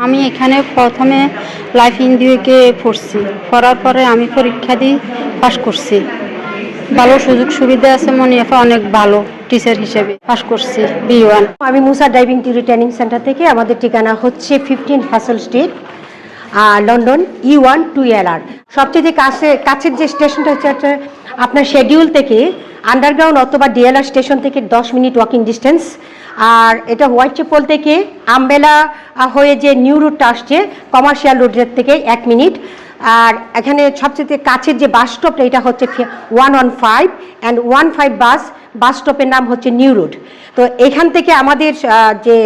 আমি এখানে প্রথমে লাইফ ইন্ডিয়াকে পড়ছি, পড়ার পরে আমি পরীক্ষা দিয়ে পাশ করছি। ভালো সুযোগ সুবিধা আছে, মনিয়াফা অনেক ভালো টিচার হিসেবে পাশ করছি B1। আমি মুসা ড্রাইভিং থিওরি ট্রেনিং সেন্টার থেকে, আমাদের ঠিকানা হচ্ছে 15 হাসল স্ট্রিট, লন্ডন E1 2LR। সবচেয়ে কাছের যে স্টেশনটা হচ্ছে আপনার শেডিউল থেকে আন্ডারগ্রাউন্ড অথবা DLR স্টেশন থেকে 10 মিনিট ওয়াকিং ডিস্টেন্স। আর এটা হোয়াইট চ্যাপেল থেকে আমবেলা হয়ে যে নিউ রুটটা আসছে কমার্শিয়াল রোডের থেকে 1 মিনিট। আর এখানে সবচেয়ে কাছের যে বাস স্টপটা এটা হচ্ছে 115 অ্যান্ড 15 বাস স্টপের নাম হচ্ছে নিউ রোড। তো এখান থেকে আমাদের যে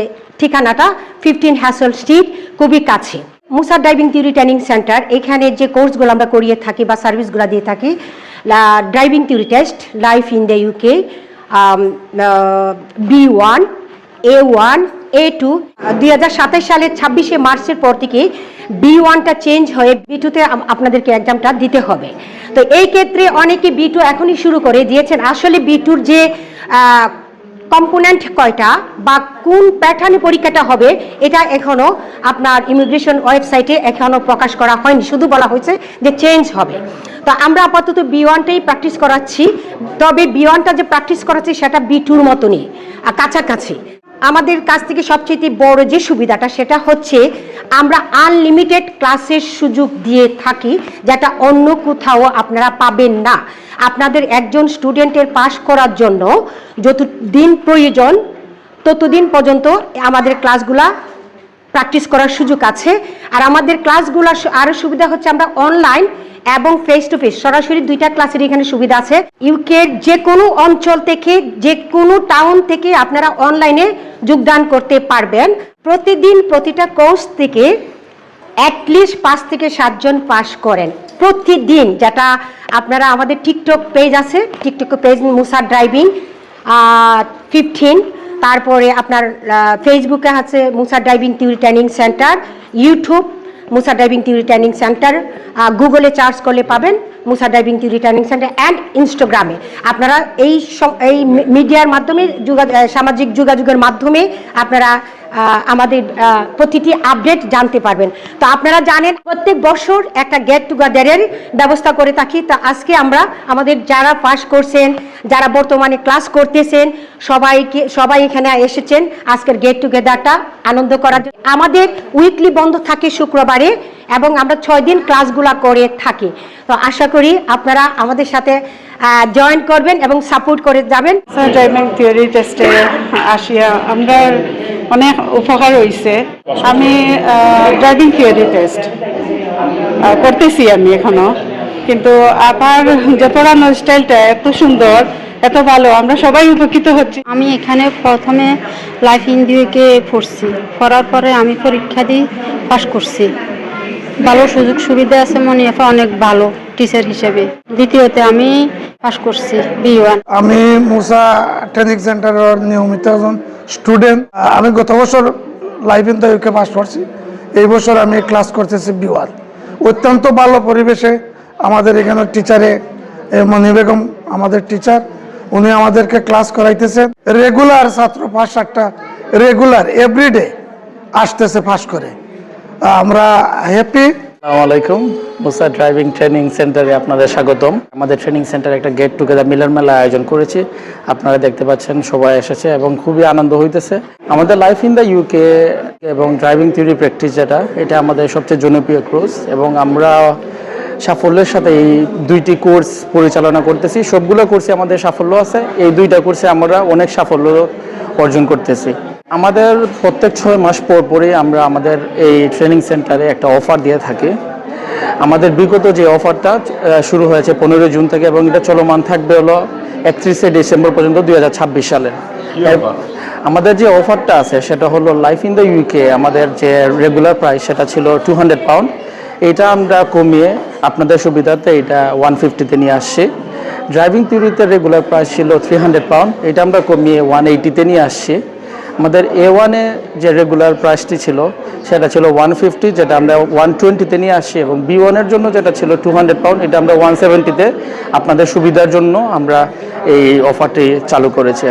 ঠিকানাটা 15 হ্যাসল স্ট্রিট, খুবই কাছে। মুসা ড্রাইভিং থিওরি ট্রেনিং সেন্টার, এখানে যে কোর্সগুলো আমরা করিয়ে থাকি বা সার্ভিসগুলো দিয়ে থাকি, driving theory test, life in the UK, B1, A1, A2। 2027 সালের 26শে মার্চের পর থেকে B1টা চেঞ্জ হয়ে B2তে আপনাদেরকে এক্সামটা দিতে হবে। তো এই ক্ষেত্রে অনেকে B2 এখনই শুরু করে দিয়েছেন। আসলে B2র যে কম্পোনেন্ট কয়টা বা কোন প্যাটার্নে পরীক্ষাটা হবে এটা এখনও আপনার ইমিগ্রেশন ওয়েবসাইটে এখনও প্রকাশ করা হয়নি, শুধু বলা হয়েছে যে চেঞ্জ হবে। তো আমরা আপাতত B1টাই প্র্যাকটিস করাচ্ছি, তবে B1টা যে প্র্যাকটিস করাচ্ছি সেটা B2র মতনই কাছাকাছি। আমাদের কাছ থেকে সবচেয়ে বড় যে সুবিধাটা সেটা হচ্ছে আমরা আনলিমিটেড ক্লাসের সুযোগ দিয়ে থাকি, যেটা অন্য কোথাও আপনারা পাবেন না। আপনাদের একজন স্টুডেন্টের পাস করার জন্য যতদিন প্রয়োজন ততদিন পর্যন্ত আমাদের ক্লাসগুলা প্র্যাকটিস করার সুযোগ আছে। আর আমাদের ক্লাসগুলো আরও সুবিধা হচ্ছে আমরা অনলাইন এবং ফেস টু ফেস সরাসরি 2টা ক্লাসের এখানে সুবিধা আছে। ইউকের যে কোনো অঞ্চল থেকে, যে কোনো টাউন থেকে আপনারা অনলাইনে যোগদান করতে পারবেন। প্রতিদিন প্রতিটা কোর্স থেকে অ্যাটলিস্ট 5 থেকে 7 জন পাস করেন প্রতিদিন। যেটা আপনারা আমাদের টিকটক পেজ আছে, টিকটক পেজ মুসা ড্রাইভিং 15, তারপরে আপনার ফেসবুকে আছে Musa driving theory training centre, YouTube Musa driving theory training centre, গুগলে সার্চ করলে পাবেন Musa driving theory training centre, and ইনস্টাগ্রামে। আপনারা এই মিডিয়ার মাধ্যমে সামাজিক যোগাযোগের মাধ্যমে আপনারা আমাদের প্রতিটি আপডেট জানতে পারবেন। তো আপনারা জানেন প্রত্যেক বছর একটা গেট টুগেদারের ব্যবস্থা করে থাকি। তা আজকে আমরা আমাদের যারা পাস করছেন, যারা বর্তমানে ক্লাস করতেছেন, সবাই এখানে এসেছেন আজকের গেট টুগেদারটা আনন্দ করার জন্য। আমাদের উইকলি বন্ধ থাকে শুক্রবারে এবং আমরা 6 দিন ক্লাসগুলো করে থাকি। তো আশা করি আপনারা আমাদের সাথে জয়েন করবেন এবং সাপোর্ট করে যাবেন। ড্রাইভিং থিওরি টেস্টে আসিয়া আমরা অনেক উপকার হয়েছে। আমি ড্রাইভিং থিওরি টেস্ট করতেছি আমি এখনো, কিন্তু আপনার যে পড়ানোর স্টাইলটা এত সুন্দর, এত ভালো, আমরা সবাই উপকৃত হচ্ছি। আমি এখানে প্রথমে লাইফ ইন্ডিয়াকে পড়ছি, পড়ার পরে আমি পরীক্ষা দিয়ে পাশ করছি। ভালো সুযোগ সুবিধা আছে, মনিয়াফা অনেক ভালো টিচার হিসেবে। দ্বিতীয়তে আমি পাশ করছি B1। আমি মুসা ট্রেনিং সেন্টারের নিয়মিত একজন স্টুডেন্ট। আমি গত বছর life in the UK pass করছি, এই বছর আমি ক্লাস করতেছি B1। অত্যন্ত ভালো পরিবেশে আমাদের এখানে টিচারে মনি বেগম আমাদের টিচার, উনি আমাদেরকে ক্লাস করাইতেছেন। রেগুলার ছাত্র 5-7টা রেগুলার এভরিডে আসতেছে পাস করে, আমরা হ্যাপি। আসসালামু আলাইকুম, মুসা ড্রাইভিং ট্রেনিং সেন্টারে আপনাদের স্বাগতম। আমাদের ট্রেনিং সেন্টারে একটা গেট টুগেদার মিলন মেলা আয়োজন করেছি, আপনারা দেখতে পাচ্ছেন সবাই এসেছে এবং খুবই আনন্দ হইতেছে। আমাদের লাইফ ইন দ্য UK এবং ড্রাইভিং থিওরি প্র্যাকটিস এটা আমাদের সবচেয়ে জনপ্রিয় কোর্স এবং আমরা সাফল্যের সাথে এই 2টি কোর্স পরিচালনা করতেছি। সবগুলো কোর্সে আমাদের সাফল্য আছে, এই 2টা কোর্সে আমরা অনেক সাফল্য অর্জন করতেছি। আমাদের প্রত্যেক 6 মাস পরই আমরা আমাদের এই ট্রেনিং সেন্টারে একটা অফার দিয়ে থাকি। আমাদের বিগত যে অফারটা শুরু হয়েছে 15 জুন থেকে এবং এটা চলমান থাকবে হলো 31শে ডিসেম্বর পর্যন্ত 2026 সালে। আমাদের যে অফারটা আছে সেটা হলো লাইফ ইন দ্য UK, আমাদের যে রেগুলার প্রাইস সেটা ছিল 200 পাউন্ড, এটা আমরা কমিয়ে আপনাদের সুবিধাতে এটা 150-তে নিয়ে আসছি। ড্রাইভিং থিওরিতে রেগুলার প্রাইস ছিল 300 পাউন্ড, এটা আমরা কমিয়ে 180-তে নিয়ে আসছি। আমাদের A1-এ যে রেগুলার প্রাইসটি ছিল সেটা ছিল 150, যেটা আমরা 120-তে নিয়ে আসছি, এবং B1-এর জন্য যেটা ছিল 200 পাউন্ড, এটা আমরা 170-তে আপনাদের সুবিধার জন্য আমরা এই অফারটি চালু করেছি।